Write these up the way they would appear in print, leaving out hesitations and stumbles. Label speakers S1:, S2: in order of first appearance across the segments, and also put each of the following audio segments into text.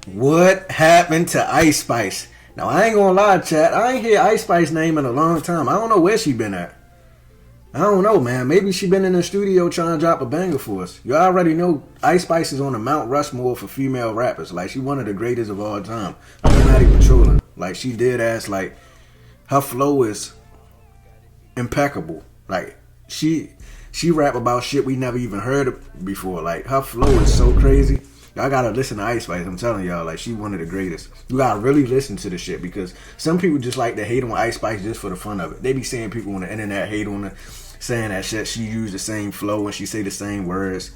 S1: What happened to Ice Spice? Now I ain't gonna lie, chat. I ain't hear Ice Spice name in a long time. I don't know where she been at. I don't know, man. Maybe she been in the studio trying to drop a banger for us. You already know Ice Spice is on the Mount Rushmore for female rappers. Like, she one of the greatest of all time. I'm not even trolling. Like, she did ass, like, her flow is impeccable. Like, she rap about shit we never even heard of before. Like, her flow is so crazy. Y'all gotta listen to Ice Spice. I'm telling y'all, like, she one of the greatest. You gotta really listen to the shit, because some people just like to hate on Ice Spice just for the fun of it. They be saying people on the internet hate on her, saying that shit, she use the same flow and she say the same words.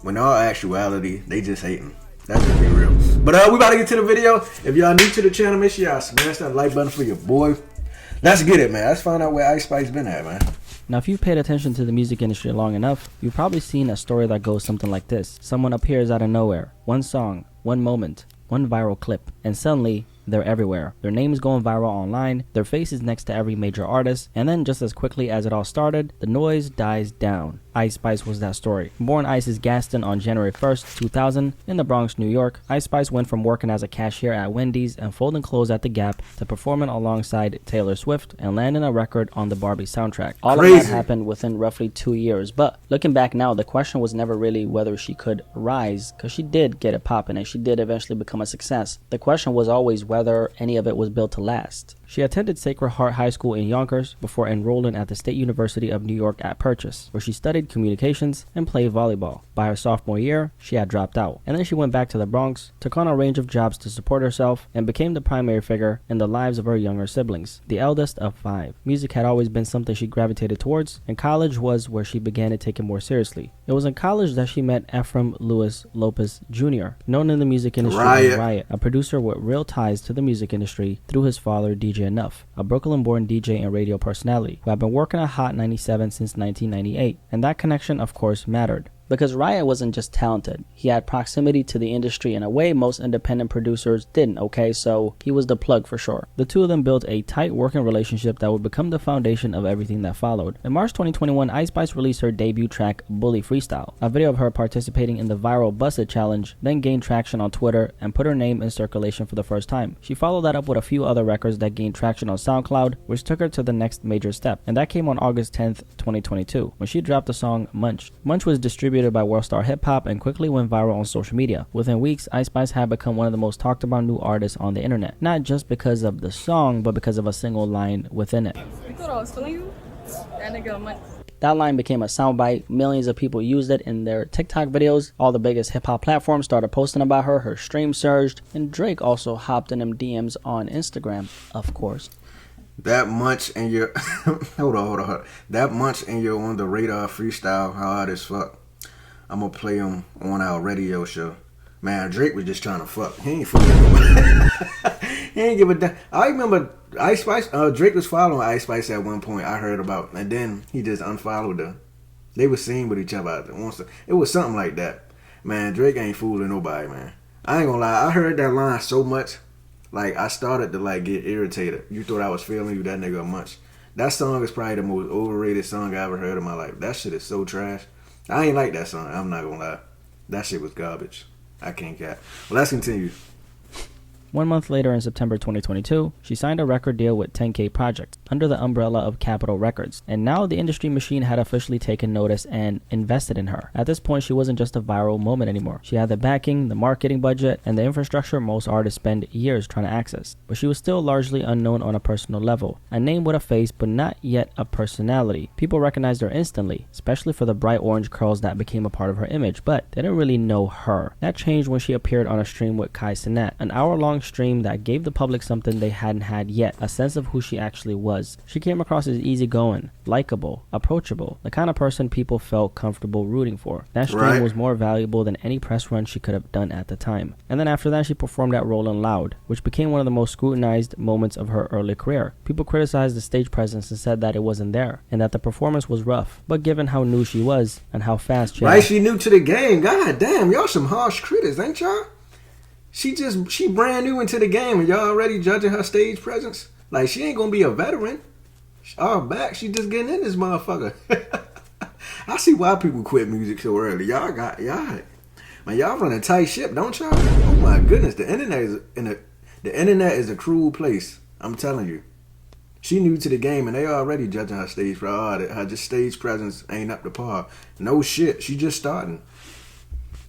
S1: When in all actuality, they just hating. That's gonna be real. But we about to get to the video. If y'all new to the channel, make sure y'all smash that like button for your boy. Let's get it, man. Let's find out where Ice Spice been at, man.
S2: Now, if you've paid attention to the music industry long enough, you've probably seen a story that goes something like this. Someone appears out of nowhere. One song, one moment, one viral clip, and suddenly, they're everywhere. Their name is going viral online, their face is next to every major artist, and then just as quickly as it all started, the noise dies down. Ice Spice was that story. Born Isis Gaston on January 1st, 2000, in the Bronx, New York, Ice Spice went from working as a cashier at Wendy's and folding clothes at The Gap to performing alongside Taylor Swift and landing a record on the Barbie soundtrack. All of that happened within roughly 2 years, but looking back now, the question was never really whether she could rise, because she did get it popping and she did eventually become a success. The question was always whether any of it was built to last. She attended Sacred Heart High School in Yonkers before enrolling at the State University of New York at Purchase, where she studied communications and played volleyball. By her sophomore year, she had dropped out, and then she went back to the Bronx, took on a range of jobs to support herself, and became the primary figure in the lives of her younger siblings, the eldest of 5. Music had always been something she gravitated towards, and college was where she began to take it more seriously. It was in college that she met Ephraim Lewis Lopez Jr., known in the music industry as Riot, a producer with real ties to the music industry through his father, DJ Enough, a Brooklyn-born DJ and radio personality who had been working at Hot 97 since 1998, and that connection, of course, mattered. Because Riot wasn't just talented, he had proximity to the industry in a way most independent producers didn't, okay? So he was the plug for sure. The two of them built a tight working relationship that would become the foundation of everything that followed. In March 2021, Ice Spice released her debut track, Bully Freestyle. A video of her participating in the viral Busted Challenge then gained traction on Twitter and put her name in circulation for the first time. She followed that up with a few other records that gained traction on SoundCloud, which took her to the next major step. And that came on August 10th, 2022, when she dropped the song Munch. Munch was distributed by Worldstar Hip Hop and quickly went viral on social media. Within weeks, Ice Spice had become one of the most talked about new artists on the internet. Not just because of the song, but because of a single line within it.
S3: You thought I was feeling you? That nigga Munch.
S2: That line became a soundbite. Millions of people used it in their TikTok videos. All the biggest hip-hop platforms started posting about her. Her streams surged. And Drake also hopped in them DMs on Instagram, of course.
S1: That Munch and your... hold on. That Munch and your On The Radar freestyle hard as fuck. I'm gonna play him on our radio show. Man, Drake was just trying to fuck. He ain't fucking nobody. He ain't give a damn. I remember Ice Spice. Drake was following Ice Spice at one point. I heard about, and then he just unfollowed her. They were seen with each other. It was something like that. Man, Drake ain't fooling nobody, man. I ain't gonna lie. I heard that line so much, like I started to like get irritated. You thought I was feeling you, that nigga Munch. That song is probably the most overrated song I ever heard in my life. That shit is so trash. I ain't like that song. I'm not gonna lie. That shit was garbage. I can't cap. Well, let's continue.
S2: 1 month later, in September 2022, she signed a record deal with 10K Project under the umbrella of Capitol Records, and now the industry machine had officially taken notice and invested in her. At this point, she wasn't just a viral moment anymore. She had the backing, the marketing budget, and the infrastructure most artists spend years trying to access. But she was still largely unknown on a personal level, a name with a face but not yet a personality. People recognized her instantly, especially for the bright orange curls that became a part of her image, but they didn't really know her. That changed when she appeared on a stream with Kai Cenat, an hour-long stream that gave the public something they hadn't had yet, a sense of who she actually was. She came across as easygoing, likable, approachable, the kind of person people felt comfortable rooting for. That stream was more valuable than any press run she could have done at the time. And then after that, she performed at Rolling Loud, which became one of the most scrutinized moments of her early career. People criticized the stage presence and said that it wasn't there, and that the performance was rough. But given how new she was, and how fast
S1: she new to the game. God damn, y'all some harsh critics, ain't y'all? She brand new into the game and y'all already judging her stage presence? Like, she ain't gonna be a veteran. She just getting in this motherfucker. I see why people quit music so early. Y'all. Man, y'all run a tight ship, don't y'all? Oh my goodness, the internet is a cruel place. I'm telling you. She new to the game and they already judging her stage for her just stage presence ain't up to par. No shit, she just starting.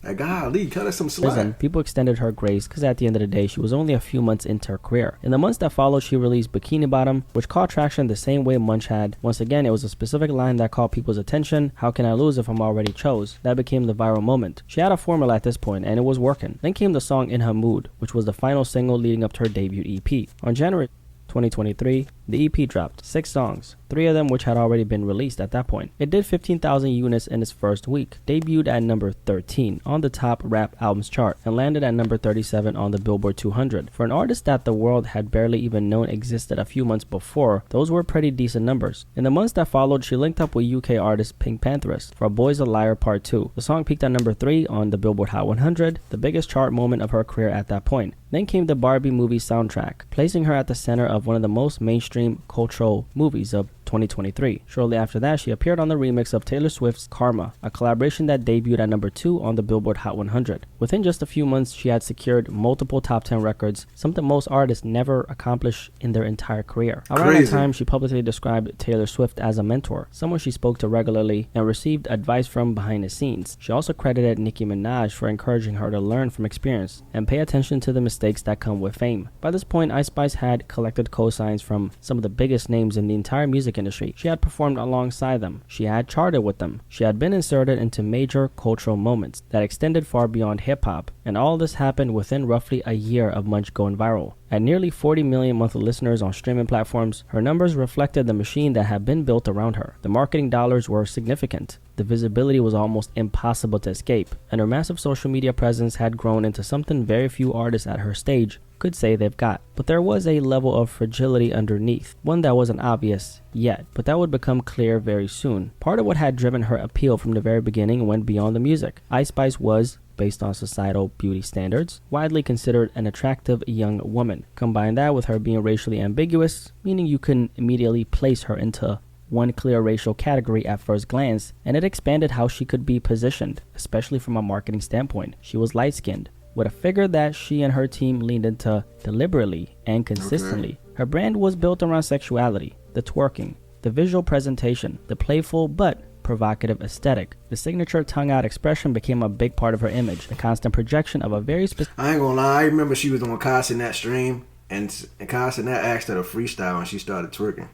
S1: Like, golly, cut her some slack.
S2: Listen, people extended her grace because at the end of the day, she was only a few months into her career. In the months that followed, she released Bikini Bottom, which caught traction the same way Munch had. Once again, it was a specific line that caught people's attention. How can I lose if I'm already chose? That became the viral moment. She had a formula at this point, and it was working. Then came the song In Her Mood, which was the final single leading up to her debut EP. On January 2023, the EP dropped 6 songs, 3 of them which had already been released at that point. It did 15,000 units in its first week, debuted at number 13 on the top rap albums chart, and landed at number 37 on the Billboard 200. For an artist that the world had barely even known existed a few months before, those were pretty decent numbers. In the months that followed, she linked up with UK artist Pink Pantheress for Boy's a Liar Part 2. The song peaked at number 3 on the Billboard Hot 100, the biggest chart moment of her career at that point. Then came the Barbie movie soundtrack, placing her at the center of one of the most mainstream cultural movies of 2023. Shortly after that, she appeared on the remix of Taylor Swift's Karma, a collaboration that debuted at number 2 on the Billboard Hot 100. Within just a few months, she had secured multiple top 10 records, something most artists never accomplish in their entire career. Around that time, she publicly described Taylor Swift as a mentor, someone she spoke to regularly and received advice from behind the scenes. She also credited Nicki Minaj for encouraging her to learn from experience and pay attention to the mistakes that come with fame. By this point, Ice Spice had collected cosigns from some of the biggest names in the entire music industry. She had performed alongside them. She had charted with them. She had been inserted into major cultural moments that extended far beyond hip-hop. And all this happened within roughly a year of Munch going viral. At nearly 40 million monthly listeners on streaming platforms, her numbers reflected the machine that had been built around her. The marketing dollars were significant. The visibility was almost impossible to escape, and her massive social media presence had grown into something very few artists at her stage could say they've got. But there was a level of fragility underneath, one that wasn't obvious yet, but that would become clear very soon. Part of what had driven her appeal from the very beginning went beyond the music. Ice Spice was, based on societal beauty standards, widely considered an attractive young woman. Combine that with her being racially ambiguous, meaning you couldn't immediately place her into one clear racial category at first glance, and it expanded how she could be positioned, especially from a marketing standpoint. She was light-skinned, with a figure that she and her team leaned into deliberately and consistently. Her brand was built around sexuality, the twerking, the visual presentation, the playful but provocative aesthetic. The signature tongue-out expression became a big part of her image, the constant projection of a very specific...
S1: I ain't gonna lie, I remember she was on Castanet stream, and Castanet asked her to freestyle, and she started twerking.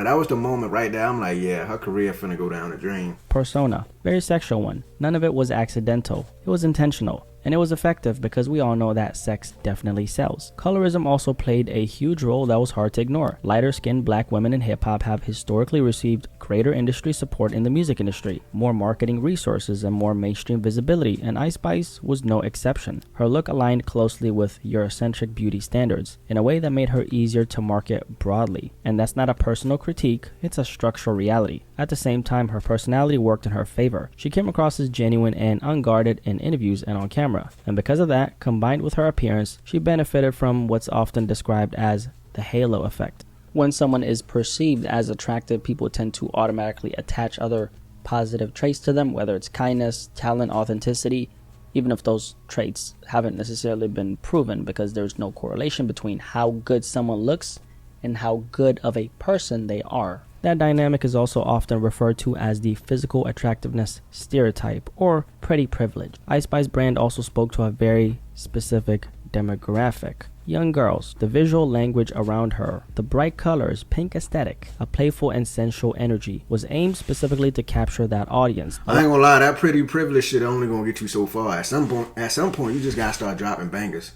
S1: That was the moment right there. I'm like, yeah, her career finna go down the drain.
S2: Persona, very sexual one. None of it was accidental. It was intentional. And it was effective because we all know that sex definitely sells. Colorism also played a huge role that was hard to ignore. Lighter-skinned black women in hip-hop have historically received greater industry support in the music industry, more marketing resources, and more mainstream visibility, and Ice Spice was no exception. Her look aligned closely with Eurocentric beauty standards in a way that made her easier to market broadly. And that's not a personal critique, it's a structural reality. At the same time, her personality worked in her favor. She came across as genuine and unguarded in interviews and on camera. And because of that, combined with her appearance, she benefited from what's often described as the halo effect. When someone is perceived as attractive, people tend to automatically attach other positive traits to them, whether it's kindness, talent, authenticity, even if those traits haven't necessarily been proven, because there's no correlation between how good someone looks and how good of a person they are. That dynamic is also often referred to as the physical attractiveness stereotype or pretty privilege. Ice Spice brand also spoke to a very specific demographic. Young girls, the visual language around her, the bright colors, pink aesthetic, a playful and sensual energy was aimed specifically to capture that audience.
S1: I ain't gonna lie, that pretty privilege shit only gonna get you so far. At some point, you just gotta start dropping bangers.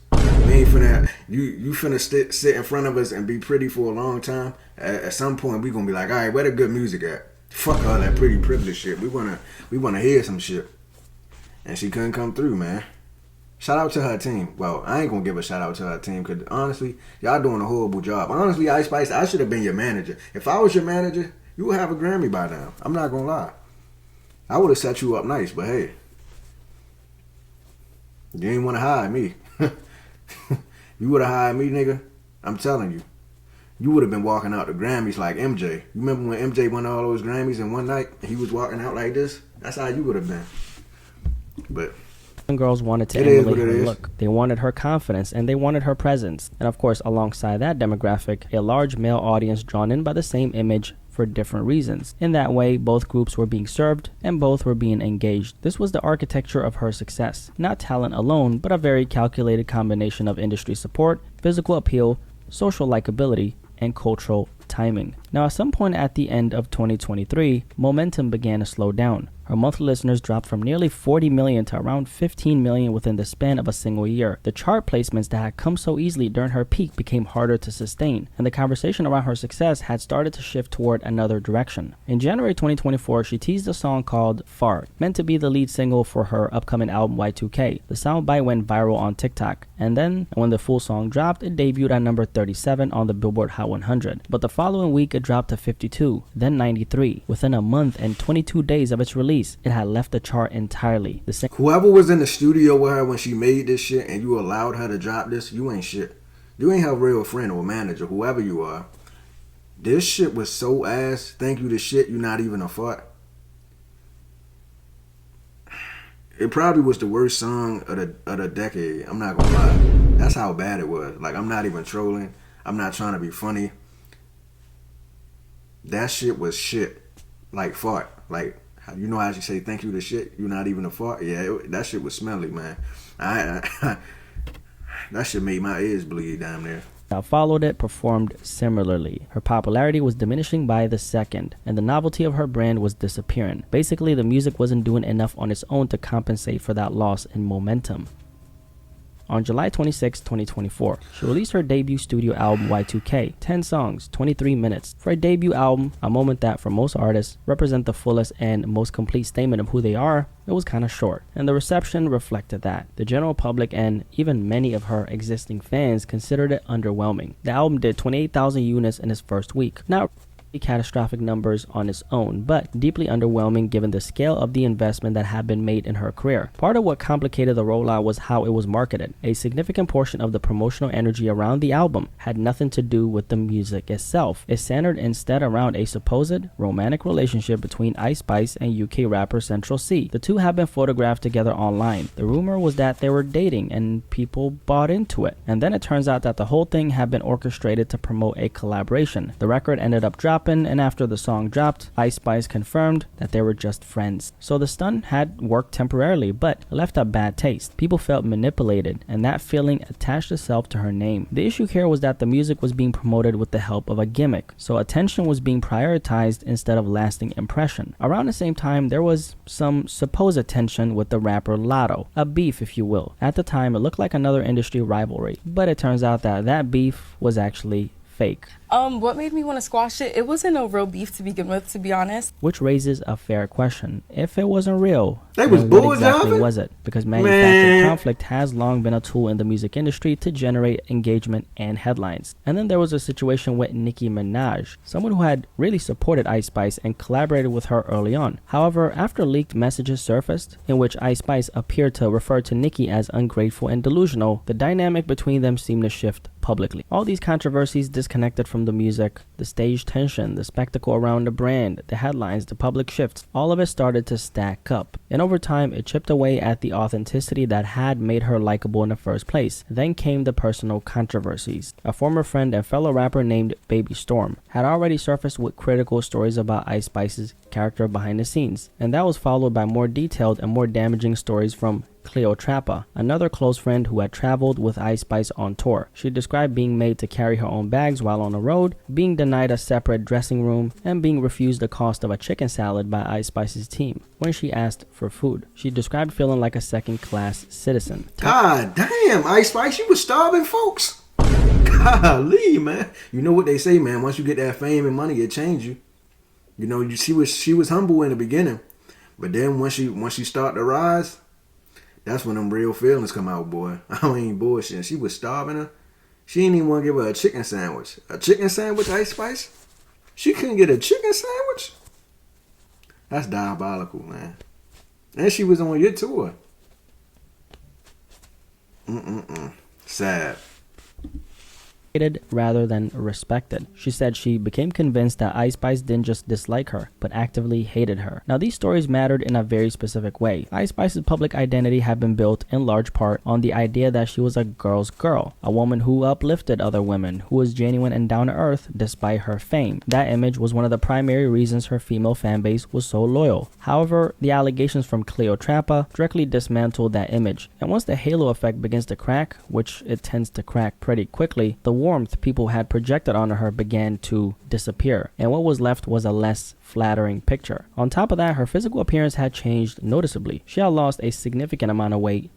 S1: We ain't finna, you finna sit in front of us and be pretty for a long time. At some point, we gonna be like, all right, where the good music at? Fuck all that pretty privilege shit. We wanna hear some shit. And she couldn't come through, man. Shout out to her team. Well, I ain't gonna give a shout out to her team because honestly, y'all doing a horrible job. Honestly, Ice Spice, I should have been your manager. If I was your manager, you would have a Grammy by now. I'm not gonna lie. I would have set you up nice, but hey, you ain't want to hire me. You would have hired me, nigga. I'm telling you. You would have been walking out the Grammys like MJ. You remember when MJ won all those Grammys in one night and he was walking out like this? That's how you would have been. But
S2: girls wanted to
S1: it is
S2: emulate
S1: what it
S2: her
S1: is.
S2: look. They wanted her confidence and they wanted her presence. And of course, alongside that demographic, a large male audience drawn in by the same image for different reasons. In that way, both groups were being served and both were being engaged. This was the architecture of her success. Not talent alone, but a very calculated combination of industry support, physical appeal, social likability, and cultural timing. Now, at some point at the end of 2023, momentum began to slow down. Her monthly listeners dropped from nearly 40 million to around 15 million within the span of a single year. The chart placements that had come so easily during her peak became harder to sustain, and the conversation around her success had started to shift toward another direction. In January 2024, she teased a song called Fart, meant to be the lead single for her upcoming album Y2K. The soundbite went viral on TikTok, and then when the full song dropped, it debuted at number 37 on the Billboard Hot 100. But the following week, it dropped to 52, then 93. Within a month and 22 days of its release, it had left the chart entirely.
S1: Whoever was in the studio with her when she made this shit and you allowed her to drop this, you ain't shit. You ain't her real friend or manager, whoever you are. This shit was so ass. Thank you to shit, you not even a fart. It probably was the worst song of the decade. I'm not gonna lie. That's how bad it was. Like, I'm not even trolling. I'm not trying to be funny. That shit was shit. Like fart. Like, you know how you say thank you to shit? You're not even a fart? Yeah, that shit was smelly, man. That shit made my ears bleed down there.
S2: Now followed it performed similarly. Her popularity was diminishing by the second, and the novelty of her brand was disappearing. Basically, the music wasn't doing enough on its own to compensate for that loss in momentum. On July 26, 2024, she released her debut studio album Y2K, 10 songs, 23 minutes. For a debut album, a moment that for most artists represent the fullest and most complete statement of who they are, it was kind of short, and the reception reflected that. The general public and even many of her existing fans considered it underwhelming. The album did 28,000 units in its first week. Not catastrophic numbers on its own, but deeply underwhelming given the scale of the investment that had been made in her career. Part of what complicated the rollout was how it was marketed. A significant portion of the promotional energy around the album had nothing to do with the music itself. It centered instead around a supposed romantic relationship between Ice Spice and UK rapper Central C. The two had been photographed together online. The rumor was that they were dating and people bought into it. And then it turns out that the whole thing had been orchestrated to promote a collaboration. The record ended up dropping, and after the song dropped, Ice Spice confirmed that they were just friends. So the stunt had worked temporarily, but left a bad taste. People felt manipulated, and that feeling attached itself to her name. The issue here was that the music was being promoted with the help of a gimmick, so attention was being prioritized instead of lasting impression. Around the same time, there was some supposed tension with the rapper Latto, a beef if you will. At the time, it looked like another industry rivalry, but it turns out that that beef was actually fake.
S3: What made me want to squash it? It wasn't no real beef to begin with, to be honest.
S2: Which raises a fair question. If it wasn't real,
S1: They was
S2: then what
S1: bull
S2: exactly
S1: jobbing?
S2: was it? Because manufactured
S1: Man.
S2: conflict has long been a tool in the music industry to generate engagement and headlines. And then there was a situation with Nicki Minaj, someone who had really supported Ice Spice and collaborated with her early on. However, after leaked messages surfaced, in which Ice Spice appeared to refer to Nicki as ungrateful and delusional, the dynamic between them seemed to shift publicly. All these controversies disconnected from the music, the stage tension, the spectacle around the brand, the headlines, the public shifts, all of it started to stack up. And over time, it chipped away at the authenticity that had made her likable in the first place. Then came the personal controversies. A former friend and fellow rapper named Baby Storm had already surfaced with critical stories about Ice Spice's character behind the scenes, and that was followed by more detailed and more damaging stories from Cleo Trappa, another close friend who had traveled with Ice Spice on tour. She described being made to carry her own bags while on the road, being denied a separate dressing room, and being refused the cost of a chicken salad by Ice Spice's team when she asked for food. She described feeling like a second-class citizen.
S1: God damn, Ice Spice, you was starving folks. Golly, man. You know what they say, man. Once you get that fame and money, it change you. You know, she was humble in the beginning, but then once she start to rise, that's when them real feelings come out, boy. I ain't bullshit. She was starving her. She didn't even want to give her a chicken sandwich. A chicken sandwich, Ice Spice? She couldn't get a chicken sandwich? That's diabolical, man. And she was on your tour. Sad.
S2: hated rather than respected. She said she became convinced that Ice Spice didn't just dislike her, but actively hated her. Now, these stories mattered in a very specific way. Ice Spice's public identity had been built in large part on the idea that she was a girl's girl, a woman who uplifted other women, who was genuine and down to earth despite her fame. That image was one of the primary reasons her female fanbase was so loyal. However, the allegations from Cleotrapa directly dismantled that image, and once the halo effect begins to crack, which it tends to crack pretty quickly, the warmth people had projected onto her began to disappear, and what was left was a less flattering picture. On top of that, her physical appearance had changed noticeably. She had lost a significant amount of weight,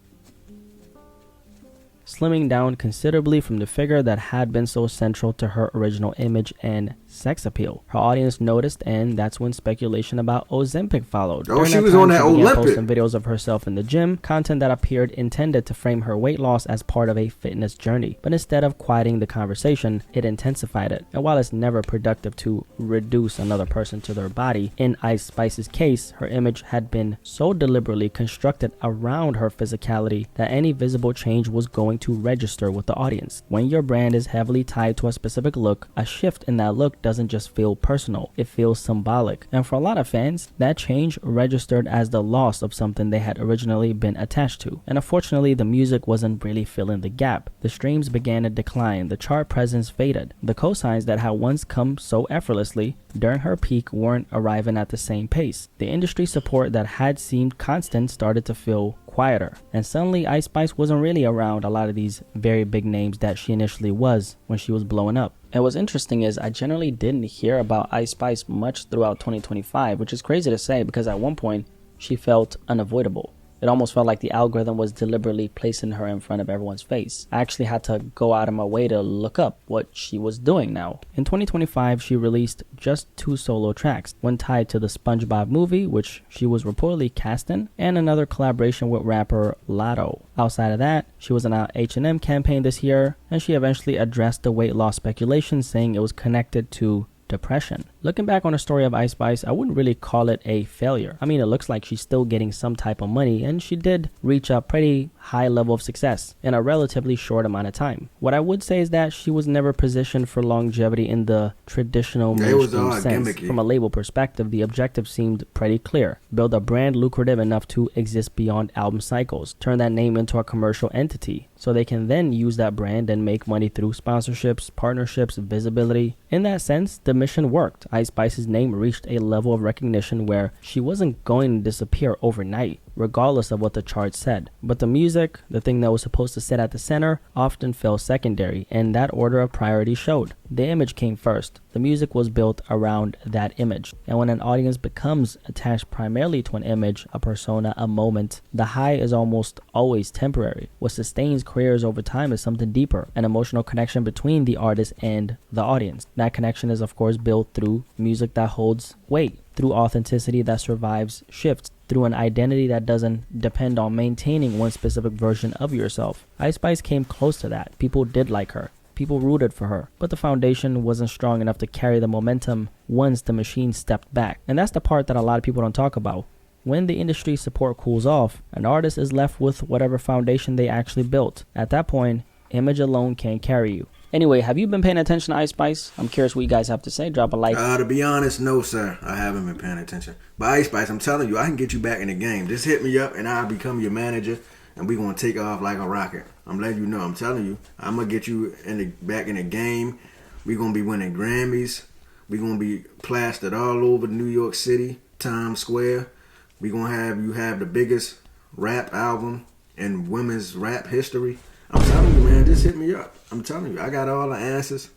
S2: slimming down considerably from the figure that had been so central to her original image and sex appeal. Her audience noticed, and that's when speculation about Ozempic followed.
S1: Oh, she was on that Olympic.
S2: Posting videos of herself in the gym, content that appeared intended to frame her weight loss as part of a fitness journey. But instead of quieting the conversation, it intensified it. And while it's never productive to reduce another person to their body, in Ice Spice's case, her image had been so deliberately constructed around her physicality that any visible change was going to register with the audience. When your brand is heavily tied to a specific look, a shift in that look doesn't just feel personal, it feels symbolic. And for a lot of fans, that change registered as the loss of something they had originally been attached to. And unfortunately, the music wasn't really filling the gap. The streams began to decline, the chart presence faded. The cosigns that had once come so effortlessly during her peak weren't arriving at the same pace. The industry support that had seemed constant started to feel quieter, and suddenly Ice Spice wasn't really around a lot of these very big names that she initially was when she was blowing up. And what's interesting is I generally didn't hear about Ice Spice much throughout 2025, which is crazy to say because at one point she felt unavoidable. It almost felt like the algorithm was deliberately placing her in front of everyone's face. I actually had to go out of my way to look up what she was doing now. In 2025, she released just 2 solo tracks, one tied to the SpongeBob movie, which she was reportedly cast in, and another collaboration with rapper Latto. Outside of that, she was in an H&M campaign this year, and she eventually addressed the weight loss speculation, saying it was connected to depression. Looking back on the story of Ice Spice, I wouldn't really call it a failure. I mean, it looks like she's still getting some type of money, and she did reach a pretty high level of success in a relatively short amount of time. What I would say is that she was never positioned for longevity in the traditional mainstream sense. Gimmicky. From a label perspective, the objective seemed pretty clear. Build a brand lucrative enough to exist beyond album cycles. Turn that name into a commercial entity, so they can then use that brand and make money through sponsorships, partnerships, visibility. In that sense, the mission worked. Ice Spice's name reached a level of recognition where she wasn't going to disappear overnight, regardless of what the charts said. But the music, the thing that was supposed to sit at the center, often fell secondary, and that order of priority showed. The image came first. The music was built around that image. And when an audience becomes attached primarily to an image, a persona, a moment, the high is almost always temporary. What sustains careers over time is something deeper, an emotional connection between the artist and the audience. That connection is of course built through music that holds weight, through authenticity that survives shifts, through an identity that doesn't depend on maintaining one specific version of yourself. Ice Spice came close to that. People did like her. People rooted for her. But the foundation wasn't strong enough to carry the momentum once the machine stepped back. And that's the part that a lot of people don't talk about. When the industry support cools off, an artist is left with whatever foundation they actually built. At that point, image alone can't carry you. Anyway, have you been paying attention to Ice Spice? I'm curious what you guys have to say. Drop a like.
S1: To be honest, no, sir. I haven't been paying attention. But Ice Spice, I'm telling you, I can get you back in the game. Just hit me up and I'll become your manager, and we're going to take off like a rocket. I'm letting you know. I'm telling you. I'm going to get you back in the game. We're going to be winning Grammys. We're going to be plastered all over New York City, Times Square. We're going to have the biggest rap album in women's rap history. I'm telling you, man, just hit me up. I'm telling you, I got all the answers.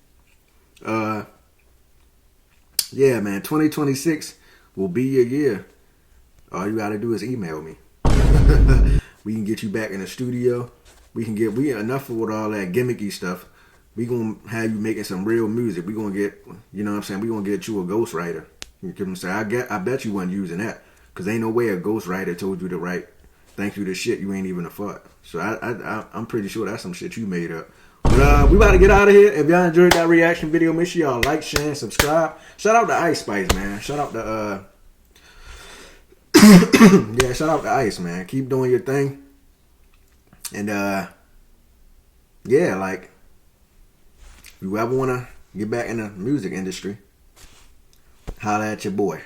S1: Yeah, man, 2026 will be your year. All you got to do is email me. We can get you back in the studio. We enough with all that gimmicky stuff. We gonna have you making some real music. We gonna get, you know what I'm saying? We gonna get you a ghostwriter. You know what I'm saying? I bet you wasn't using that, cause ain't no way a ghostwriter told you to write thank you to shit you ain't even a fuck. So I'm pretty sure that's some shit you made up. But we about to get out of here. If y'all enjoyed that reaction video, make sure y'all like, share, and subscribe. Shout out to Ice Spice, man. Shout out to yeah, shout out to Ice, man. Keep doing your thing. And yeah, like, you ever want to get back in the music industry, holla at your boy.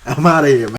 S1: I'm out of here, man.